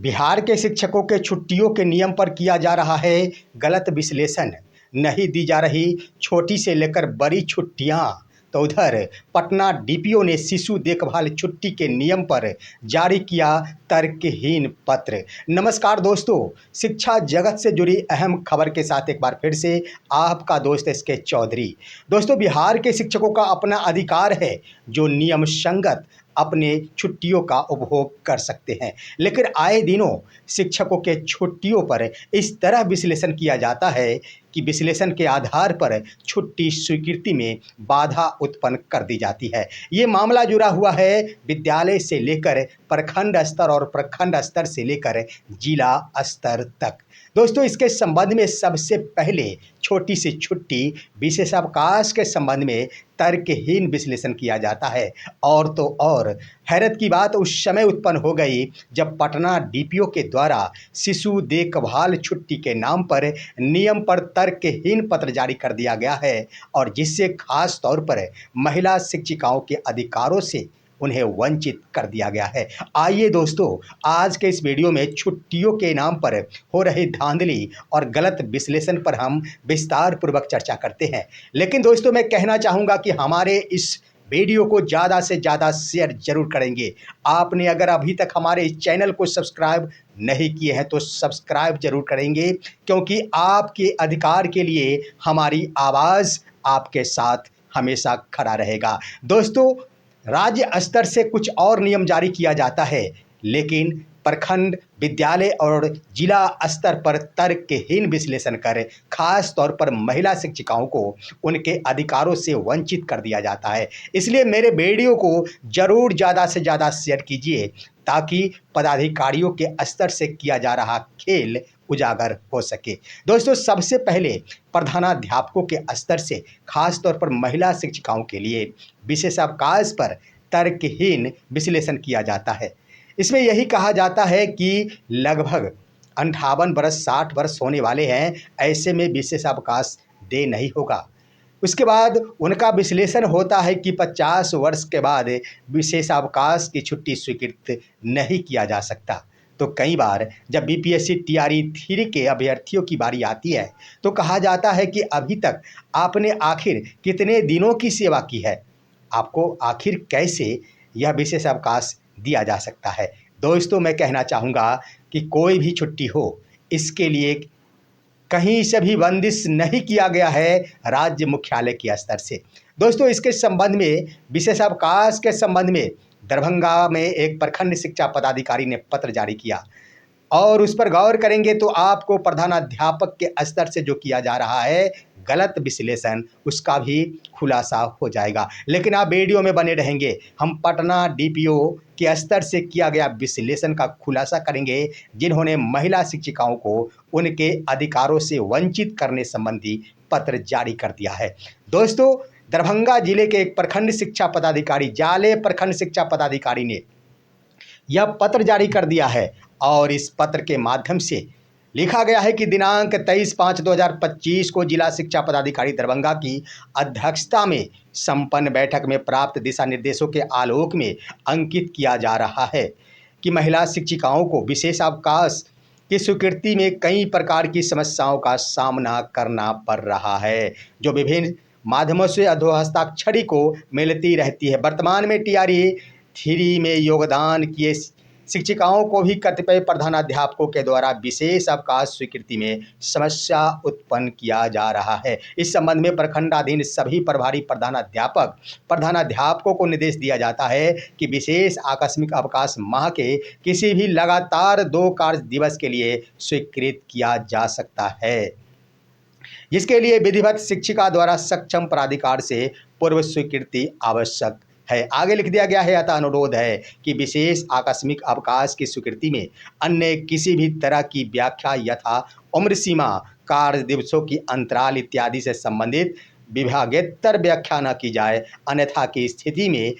बिहार के शिक्षकों के छुट्टियों के नियम पर किया जा रहा है गलत विश्लेषण। नहीं दी जा रही छोटी से लेकर बड़ी छुट्टियां। तो उधर पटना डीपीओ ने शिशु देखभाल छुट्टी के नियम पर जारी किया तर्कहीन पत्र। नमस्कार दोस्तों, शिक्षा जगत से जुड़ी अहम खबर के साथ एक बार फिर से आपका दोस्त एसके चौधरी। दोस्तों, बिहार के शिक्षकों का अपना अधिकार है जो नियम संगत अपने छुट्टियों का उपभोग कर सकते हैं, लेकिन आए दिनों शिक्षकों के छुट्टियों पर इस तरह विश्लेषण किया जाता है कि विश्लेषण के आधार पर छुट्टी स्वीकृति में बाधा उत्पन्न कर दी जाती है। ये मामला जुड़ा हुआ है विद्यालय से लेकर प्रखंड स्तर और प्रखंड स्तर से लेकर जिला स्तर तक। दोस्तों, इसके संबंध में सबसे पहले छोटी सी छुट्टी विशेषावकाश के संबंध में तर्कहीन विश्लेषण किया जाता है। और तो और हैरत की बात उस समय उत्पन्न हो गई जब पटना डीपीओ के द्वारा शिशु देखभाल छुट्टी के नाम पर नियम पर तर्कहीन पत्र जारी कर दिया गया है, और जिससे खास तौर पर महिला शिक्षिकाओं के अधिकारों से उन्हें वंचित कर दिया गया है। आइए दोस्तों, आज के इस वीडियो में छुट्टियों के नाम पर हो रही धांधली और गलत विश्लेषण पर हम विस्तार पूर्वक चर्चा करते हैं। लेकिन दोस्तों, मैं कहना चाहूँगा कि हमारे इस वीडियो को ज़्यादा से ज़्यादा शेयर जरूर करेंगे। आपने अगर अभी तक हमारे इस चैनल को सब्सक्राइब नहीं किए हैं तो सब्सक्राइब जरूर करेंगे, क्योंकि आपके अधिकार के लिए हमारी आवाज़ आपके साथ हमेशा खड़ा रहेगा। दोस्तों, राज्य स्तर से कुछ और नियम जारी किया जाता है, लेकिन प्रखंड, विद्यालय और जिला स्तर पर तर्कहीन विश्लेषण कर खास तौर पर महिला शिक्षिकाओं को उनके अधिकारों से वंचित कर दिया जाता है। इसलिए मेरे वीडियो को जरूर ज़्यादा से ज़्यादा शेयर कीजिए ताकि पदाधिकारियों के स्तर से किया जा रहा खेल उजागर हो सके। दोस्तों, सबसे पहले प्रधानाध्यापकों के स्तर से खास तौर पर महिला शिक्षिकाओं के लिए विशेषावकाश पर तर्कहीन विश्लेषण किया जाता है। इसमें यही कहा जाता है कि लगभग 58 वर्ष 60 वर्ष होने वाले हैं, ऐसे में विशेषावकाश दे नहीं होगा। उसके बाद उनका विश्लेषण होता है कि 50 वर्ष के बाद विशेषावकाश की छुट्टी स्वीकृत नहीं किया जा सकता। तो कई बार जब बीपीएससी टीआरई 3 के अभ्यर्थियों की बारी आती है तो कहा जाता है कि अभी तक आपने आखिर कितने दिनों की सेवा की है, आपको आखिर कैसे यह विशेषावकाश दिया जा सकता है। दोस्तों, मैं कहना चाहूँगा कि कोई भी छुट्टी हो, इसके लिए कहीं से भी बंदिश नहीं किया गया है राज्य मुख्यालय के स्तर से। दोस्तों, इसके संबंध में विशेषावकाश के संबंध में दरभंगा में एक प्रखंड शिक्षा पदाधिकारी ने पत्र जारी किया, और उस पर गौर करेंगे तो आपको प्रधानाध्यापक के स्तर से जो किया जा रहा है गलत विश्लेषण, उसका भी खुलासा हो जाएगा। लेकिन आप वीडियो में बने रहेंगे, हम पटना डीपीओ के स्तर से किया गया विश्लेषण का खुलासा करेंगे, जिन्होंने महिला शिक्षिकाओं को उनके अधिकारों से वंचित करने संबंधी पत्र जारी कर दिया है। दोस्तों, दरभंगा जिले के एक प्रखंड शिक्षा पदाधिकारी, जाले प्रखंड शिक्षा पदाधिकारी ने यह पत्र जारी कर दिया है, और इस पत्र के माध्यम से लिखा गया है कि दिनांक 23/5/2025 को जिला शिक्षा पदाधिकारी दरभंगा की अध्यक्षता में संपन्न बैठक में प्राप्त दिशा निर्देशों के आलोक में अंकित किया जा रहा है कि महिला शिक्षिकाओं को विशेषावकाश की स्वीकृति में कई प्रकार की समस्याओं का सामना करना पड़ रहा है, जो विभिन्न माध्यमों से अधोहस्ताक्षरी को मिलती रहती है। वर्तमान में टीआरई 3 में योगदान किए शिक्षिकाओं को भी कतिपय प्रधानाध्यापकों के द्वारा विशेष अवकाश स्वीकृति में समस्या उत्पन्न किया जा रहा है। इस संबंध में प्रखंडाधीन सभी प्रभारी प्रधानाध्यापकों को निर्देश दिया जाता है कि विशेष आकस्मिक अवकाश माह के किसी भी लगातार 2 कार्य दिवस के लिए स्वीकृत किया जा सकता है, जिसके लिए विधिवत शिक्षिका द्वारा सक्षम प्राधिकार से पूर्व स्वीकृति आवश्यक है। आगे लिख दिया गया है, अतः अनुरोध है कि विशेष आकस्मिक अवकाश की स्वीकृति में अन्य किसी भी तरह की व्याख्या यथा उम्र सीमा, कार्य दिवसों की अंतराल इत्यादि से संबंधित विभागेतर व्याख्या न की जाए, अन्यथा की स्थिति में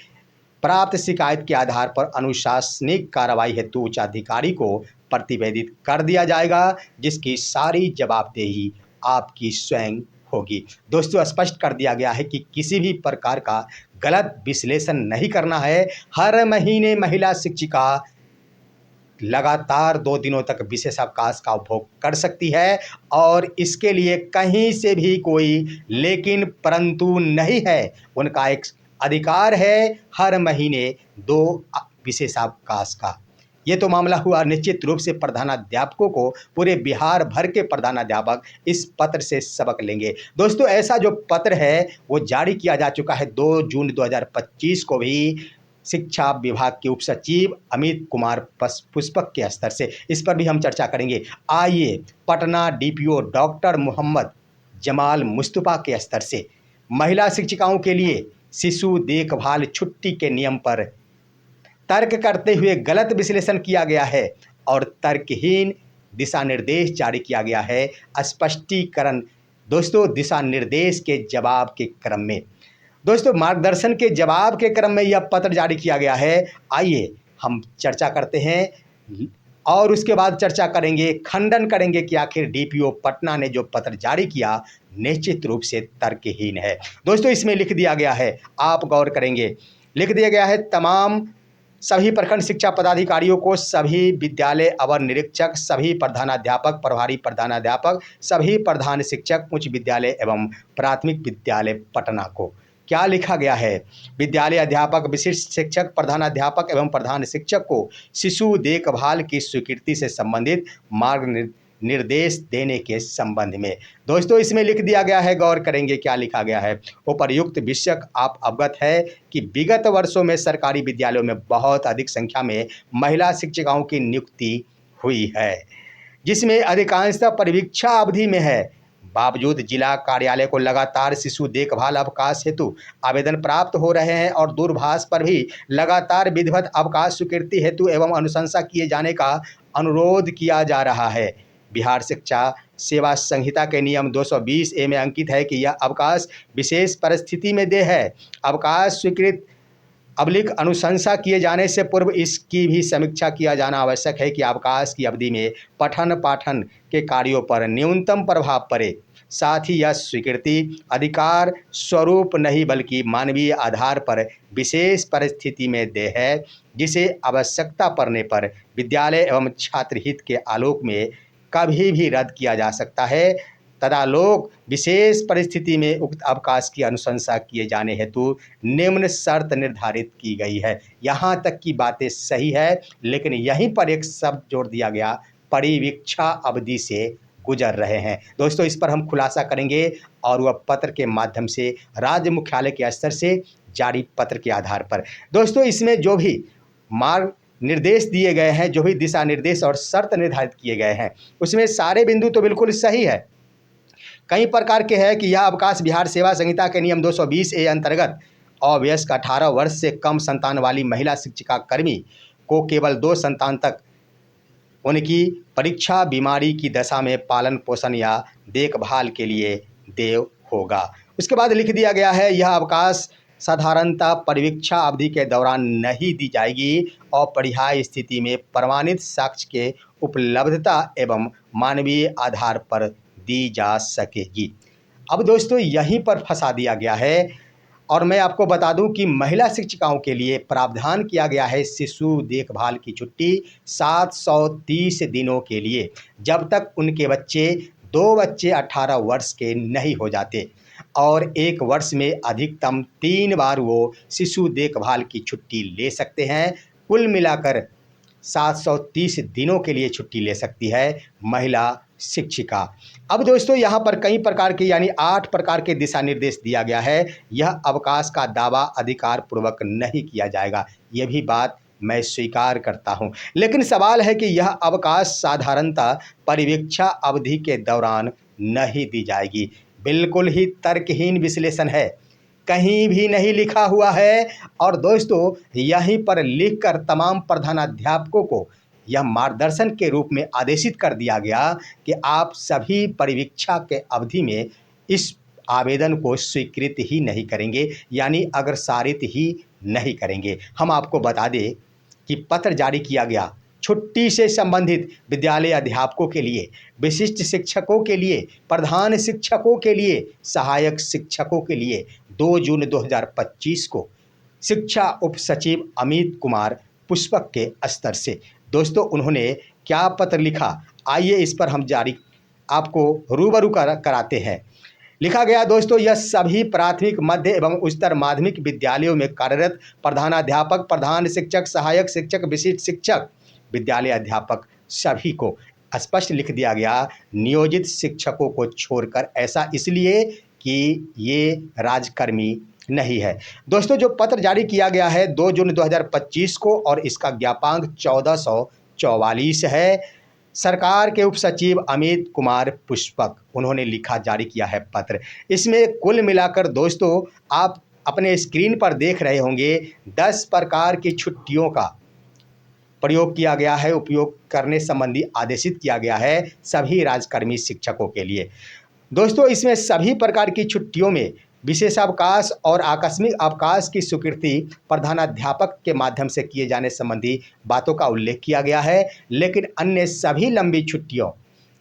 प्राप्त शिकायत के आधार पर अनुशासनिक कार्रवाई हेतु उच्चाधिकारी को प्रतिवेदित कर दिया जाएगा, जिसकी सारी जवाबदेही आपकी स्वयं होगी। दोस्तों, स्पष्ट कर दिया गया है कि किसी भी प्रकार का गलत विश्लेषण नहीं करना है। हर महीने महिला शिक्षिका लगातार 2 दिनों तक विशेषावकाश का उपभोग कर सकती है और इसके लिए कहीं से भी कोई लेकिन परंतु नहीं है। उनका एक अधिकार है हर महीने 2 विशेषावकाश का। ये तो मामला हुआ। निश्चित रूप से प्रधानाध्यापकों को, पूरे बिहार भर के प्रधानाध्यापक इस पत्र से सबक लेंगे। दोस्तों, ऐसा जो पत्र है वो जारी किया जा चुका है 2 जून 2025 को भी शिक्षा विभाग के उप सचिव अमित कुमार पुष्पक के स्तर से। इस पर भी हम चर्चा करेंगे। आइए पटना डीपीओ डॉक्टर मोहम्मद जमाल मुस्तफा के स्तर से महिला शिक्षिकाओं के लिए शिशु देखभाल छुट्टी के नियम पर तर्क करते हुए गलत विश्लेषण किया गया है और तर्कहीन दिशा निर्देश जारी किया गया है। स्पष्टीकरण दोस्तों, दिशा निर्देश के जवाब के क्रम में, दोस्तों मार्गदर्शन के जवाब के क्रम में यह पत्र जारी किया गया है। आइए हम चर्चा करते हैं और उसके बाद चर्चा करेंगे, खंडन करेंगे कि आखिर डीपीओ पटना ने जो पत्र जारी किया निश्चित रूप से तर्कहीन है। दोस्तों, इसमें लिख दिया गया है, आप गौर करेंगे, लिख दिया गया है तमाम सभी प्रखंड शिक्षा पदाधिकारियों को, सभी विद्यालय अवर निरीक्षक, सभी प्रधानाध्यापक, प्रभारी प्रधानाध्यापक, सभी प्रधान शिक्षक, उच्च विद्यालय एवं प्राथमिक विद्यालय पटना को क्या लिखा गया है? विद्यालय अध्यापक, विशिष्ट शिक्षक, प्रधानाध्यापक एवं प्रधान शिक्षक को शिशु देखभाल की स्वीकृति से संबंधित मार्ग निर्देश देने के संबंध में। दोस्तों, इसमें लिख दिया गया है, गौर करेंगे क्या लिखा गया है। उपर्युक्त विषयक आप अवगत है कि विगत वर्षों में सरकारी विद्यालयों में बहुत अधिक संख्या में महिला शिक्षिकाओं की नियुक्ति हुई है, जिसमें अधिकांशतः परिवीक्षा अवधि में है। बावजूद जिला कार्यालय को लगातार शिशु देखभाल अवकाश हेतु आवेदन प्राप्त हो रहे हैं और दूरभाष पर भी लगातार विधिवत अवकाश स्वीकृति हेतु एवं अनुशंसा किए जाने का अनुरोध किया जा रहा है। बिहार शिक्षा सेवा संहिता के नियम 220 ए में अंकित है कि यह अवकाश विशेष परिस्थिति में देय है। अवकाश स्वीकृत अनुशंसा किए जाने से पूर्व इसकी भी समीक्षा किया जाना आवश्यक है कि अवकाश की अवधि में पठन पाठन के कार्यों पर न्यूनतम प्रभाव पड़े। साथ ही यह स्वीकृति अधिकार स्वरूप नहीं बल्कि मानवीय आधार पर विशेष परिस्थिति में देय है, जिसे आवश्यकता पड़ने पर विद्यालय एवं छात्र हित के आलोक में कभी भी रद्द किया जा सकता है। तदालोक विशेष परिस्थिति में उक्त अवकाश की अनुशंसा किए जाने हेतु निम्न शर्त निर्धारित की गई है। यहाँ तक की बातें सही है, लेकिन यहीं पर एक शब्द जोड़ दिया गया, परिवीक्षा अवधि से गुजर रहे हैं। दोस्तों, इस पर हम खुलासा करेंगे और वह पत्र के माध्यम से राज्य मुख्यालय के स्तर से जारी पत्र के आधार पर। दोस्तों, इसमें जो भी मार्ग निर्देश दिए गए हैं, जो भी दिशा निर्देश और शर्त निर्धारित किए गए हैं, उसमें सारे बिंदु तो बिल्कुल सही है। कई प्रकार के हैं कि यह अवकाश बिहार सेवा संहिता के नियम 220 ए अंतर्गत अवयस्क 18 वर्ष से कम संतान वाली महिला शिक्षिका कर्मी को केवल 2 संतान तक उनकी परीक्षा बीमारी की दशा में पालन पोषण या देखभाल के लिए देय होगा। उसके बाद लिख दिया गया है, यह अवकाश साधारणतः परिवीक्षा अवधि के दौरान नहीं दी जाएगी और अपरिहार्य स्थिति में प्रमाणित साक्ष्य के उपलब्धता एवं मानवीय आधार पर दी जा सकेगी। अब दोस्तों, यहीं पर फंसा दिया गया है और मैं आपको बता दूं कि महिला शिक्षिकाओं के लिए प्रावधान किया गया है शिशु देखभाल की छुट्टी 730 दिनों के लिए, जब तक उनके दो बच्चे 18 वर्ष के नहीं हो जाते और 1 वर्ष में अधिकतम 3 बार वो शिशु देखभाल की छुट्टी ले सकते हैं। कुल मिलाकर 730 दिनों के लिए छुट्टी ले सकती है महिला शिक्षिका। अब दोस्तों, यहाँ पर कई प्रकार के यानी 8 प्रकार के दिशा निर्देश दिया गया है। यह अवकाश का दावा अधिकार पूर्वक नहीं किया जाएगा, यह भी बात मैं स्वीकार करता हूँ, लेकिन सवाल है कि यह अवकाश साधारणतः परिवीक्षा अवधि के दौरान नहीं दी जाएगी। बिल्कुल ही तर्कहीन विश्लेषण है, कहीं भी नहीं लिखा हुआ है। और दोस्तों, यहीं पर लिखकर तमाम प्रधानाध्यापकों को यह मार्गदर्शन के रूप में आदेशित कर दिया गया कि आप सभी परिवीक्षा के अवधि में इस आवेदन को स्वीकृत ही नहीं करेंगे, यानी अग्रसारित ही नहीं करेंगे। हम आपको बता दें कि पत्र जारी किया गया छुट्टी से संबंधित विद्यालय अध्यापकों के लिए, विशिष्ट शिक्षकों के लिए, प्रधान शिक्षकों के लिए, सहायक शिक्षकों के लिए 2 जून 2025 को शिक्षा उप सचिव अमित कुमार पुष्पक के स्तर से दोस्तों उन्होंने क्या पत्र लिखा, आइए इस पर हम जारी आपको रूबरू कराते हैं। लिखा गया दोस्तों, यह सभी प्राथमिक, मध्य एवं उच्चतर माध्यमिक विद्यालयों में कार्यरत प्रधानाध्यापक, प्रधान शिक्षक, सहायक शिक्षक, विशिष्ट शिक्षक, विद्यालय अध्यापक सभी को स्पष्ट लिख दिया गया, नियोजित शिक्षकों को छोड़कर। ऐसा इसलिए कि ये राजकर्मी नहीं है। दोस्तों जो पत्र जारी किया गया है 2 जून 2025 को और इसका ज्ञापांक 1444 है। सरकार के उप सचिव अमित कुमार पुष्पक उन्होंने लिखा, जारी किया है पत्र। इसमें कुल मिलाकर दोस्तों आप अपने स्क्रीन पर देख रहे होंगे 10 प्रकार की छुट्टियों का प्रयोग किया गया है, उपयोग करने संबंधी आदेशित किया गया है सभी राजकर्मी शिक्षकों के लिए। दोस्तों इसमें सभी प्रकार की छुट्टियों में विशेष अवकाश और आकस्मिक अवकाश की स्वीकृति प्रधानाध्यापक के माध्यम से किए जाने संबंधी बातों का उल्लेख किया गया है, लेकिन अन्य सभी लंबी छुट्टियों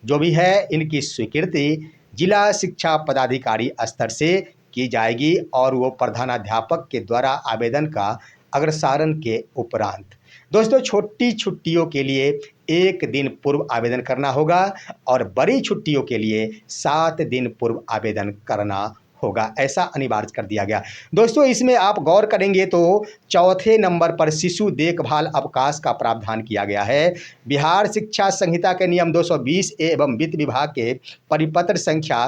जो भी है इनकी स्वीकृति जिला शिक्षा पदाधिकारी स्तर से की जाएगी और वो प्रधानाध्यापक के द्वारा आवेदन का अग्रसारण के उपरांत। दोस्तों छोटी छुट्टियों के लिए 1 दिन पूर्व आवेदन करना होगा और बड़ी छुट्टियों के लिए 7 दिन पूर्व आवेदन करना होगा, ऐसा अनिवार्य कर दिया गया। दोस्तों इसमें आप गौर करेंगे तो चौथे नंबर पर शिशु देखभाल अवकाश का प्रावधान किया गया है। बिहार शिक्षा संहिता के नियम 220 ए एवं वित्त विभाग के परिपत्र संख्या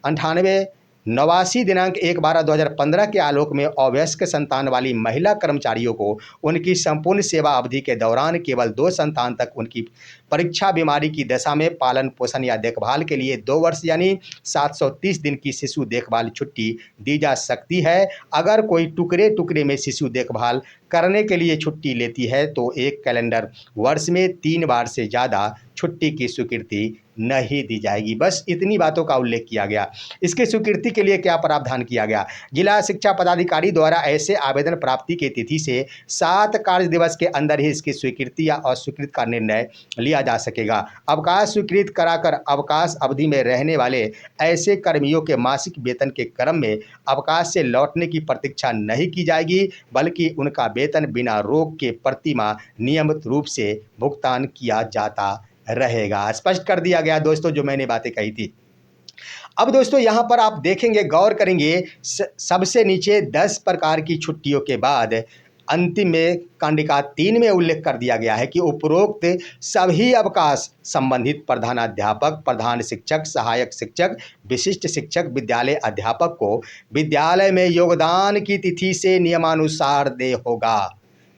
98/89 दिनांक 1/12/2015 के आलोक में अवयस्क संतान वाली महिला कर्मचारियों को उनकी संपूर्ण सेवा अवधि के दौरान केवल 2 संतान तक उनकी परीक्षा बीमारी की दशा में पालन पोषण या देखभाल के लिए 2 वर्ष यानी 730 दिन की शिशु देखभाल छुट्टी दी जा सकती है। अगर कोई टुकड़े टुकड़े में शिशु देखभाल करने के लिए छुट्टी लेती है तो एक कैलेंडर वर्ष में 3 बार से ज़्यादा छुट्टी की स्वीकृति नहीं दी जाएगी। बस इतनी बातों का उल्लेख किया गया। इसकी स्वीकृति के लिए क्या प्रावधान किया गया, जिला शिक्षा पदाधिकारी द्वारा ऐसे आवेदन प्राप्ति की तिथि से 7 कार्य दिवस के अंदर ही इसकी स्वीकृति या अस्वीकृति का निर्णय लिया जा सकेगा। अवकाश स्वीकृत कराकर अवकाश अवधि में रहने वाले ऐसे कर्मियों के मासिक वेतन के क्रम में अवकाश से लौटने की प्रतीक्षा नहीं की जाएगी, बल्कि उनका वेतन बिना रोक के प्रति माह नियमित रूप से भुगतान किया जाता रहेगा। स्पष्ट कर दिया गया दोस्तों जो मैंने बातें कही थी। अब दोस्तों यहाँ पर आप देखेंगे, गौर करेंगे, सबसे नीचे 10 प्रकार की छुट्टियों के बाद अंतिम में कंडिका 3 में उल्लेख कर दिया गया है कि उपरोक्त सभी अवकाश संबंधित प्रधानाध्यापक, प्रधान शिक्षक, सहायक शिक्षक, विशिष्ट शिक्षक, विद्यालय अध्यापक को विद्यालय में योगदान की तिथि से नियमानुसार दे होगा।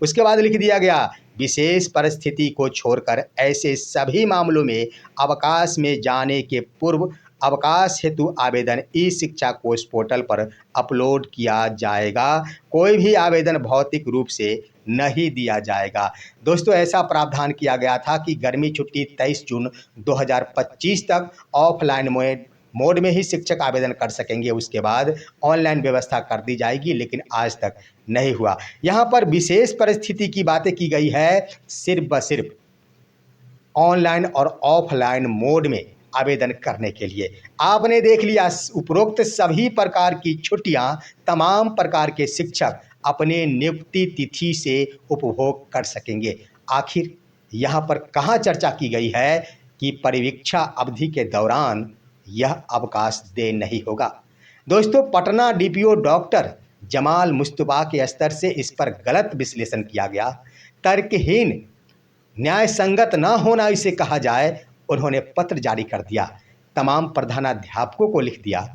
उसके बाद लिख दिया गया, विशेष परिस्थिति को छोड़कर ऐसे सभी मामलों में अवकाश में जाने के पूर्व अवकाश हेतु आवेदन ई शिक्षा कोश पोर्टल पर अपलोड किया जाएगा। कोई भी आवेदन भौतिक रूप से नहीं दिया जाएगा। दोस्तों ऐसा प्रावधान किया गया था कि गर्मी छुट्टी 23 जून 2025 तक ऑफलाइन मोड में ही शिक्षक आवेदन कर सकेंगे, उसके बाद ऑनलाइन व्यवस्था कर दी जाएगी, लेकिन आज तक नहीं हुआ। यहाँ पर विशेष परिस्थिति की बातें की गई है, सिर्फ व सिर्फ ऑनलाइन और ऑफलाइन मोड में आवेदन करने के लिए। आपने देख लिया, उपरोक्त सभी प्रकार की छुट्टियां तमाम प्रकार के शिक्षक अपने नियुक्ति तिथि से उपभोग कर सकेंगे। आखिर यहाँ पर कहाँ चर्चा की गई है कि परिवीक्षा अवधि के दौरान यह अवकाश दे नहीं होगा। दोस्तों पटना डीपीओ डॉक्टर जमाल मुस्तफा के स्तर से इस पर गलत विश्लेषण किया गया, तर्कहीन, न्याय संगत न होना इसे कहा जाए। उन्होंने पत्र जारी कर दिया, तमाम प्रधानाध्यापकों को लिख दिया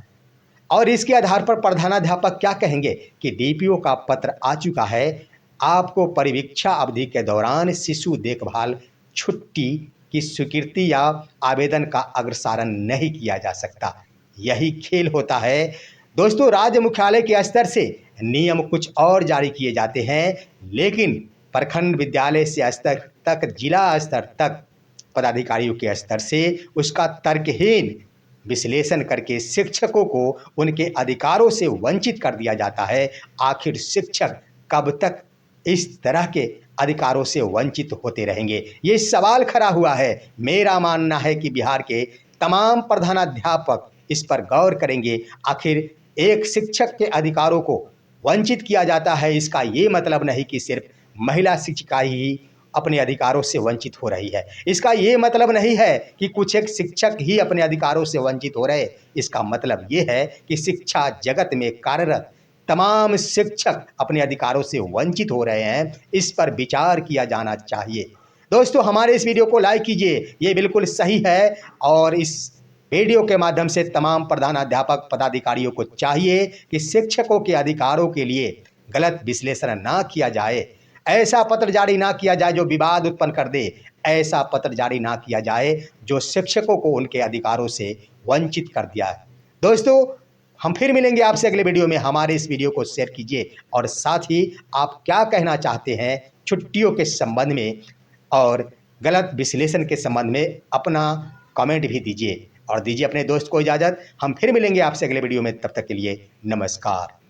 और इसके आधार पर प्रधानाध्यापक क्या कहेंगे कि डीपीओ का पत्र आ चुका है, आपको परिवीक्षा अवधि के दौरान शिशु देखभाल छुट्टी की स्वीकृति या आवेदन का अग्रसारण नहीं किया जा सकता। यही खेल होता है दोस्तों। राज्य मुख्यालय के स्तर से नियम कुछ और जारी किए जाते हैं, लेकिन प्रखंड विद्यालय से स्तर तक, जिला स्तर तक पदाधिकारियों के स्तर से उसका तर्कहीन विश्लेषण करके शिक्षकों को उनके अधिकारों से वंचित कर दिया जाता है। आखिर शिक्षक कब तक इस तरह के अधिकारों से वंचित होते रहेंगे, ये सवाल खड़ा हुआ है। मेरा मानना है कि बिहार के तमाम प्रधानाध्यापक इस पर गौर करेंगे। आखिर एक शिक्षक के अधिकारों को वंचित किया जाता है, इसका ये मतलब नहीं कि सिर्फ महिला शिक्षिका ही अपने अधिकारों से वंचित हो रही है। इसका ये मतलब नहीं है कि कुछ एक शिक्षक ही अपने अधिकारों से वंचित हो रहे। इसका मतलब ये है कि शिक्षा जगत में कार्यरत तमाम शिक्षक अपने अधिकारों से वंचित हो रहे हैं। इस पर विचार किया जाना चाहिए। दोस्तों, हमारे इस वीडियो को लाइक कीजिए, ये बिल्कुल सही है। और इस वीडियो के माध्यम से तमाम प्रधानाध्यापक पदाधिकारियों को चाहिए कि शिक्षकों के अधिकारों के लिए गलत विश्लेषण ना किया जाए, ऐसा पत्र जारी ना किया जाए जो विवाद उत्पन्न कर दे, ऐसा पत्र जारी ना किया जाए जो शिक्षकों को उनके अधिकारों से वंचित कर दिया है। दोस्तों, हम फिर मिलेंगे आपसे अगले वीडियो में। हमारे इस वीडियो को शेयर कीजिए और साथ ही आप क्या कहना चाहते हैं छुट्टियों के संबंध में और गलत विश्लेषण के संबंध में अपना कमेंट भी दीजिए और दीजिए अपने दोस्त को इजाज़त। हम फिर मिलेंगे आपसे अगले वीडियो में, तब तक के लिए नमस्कार।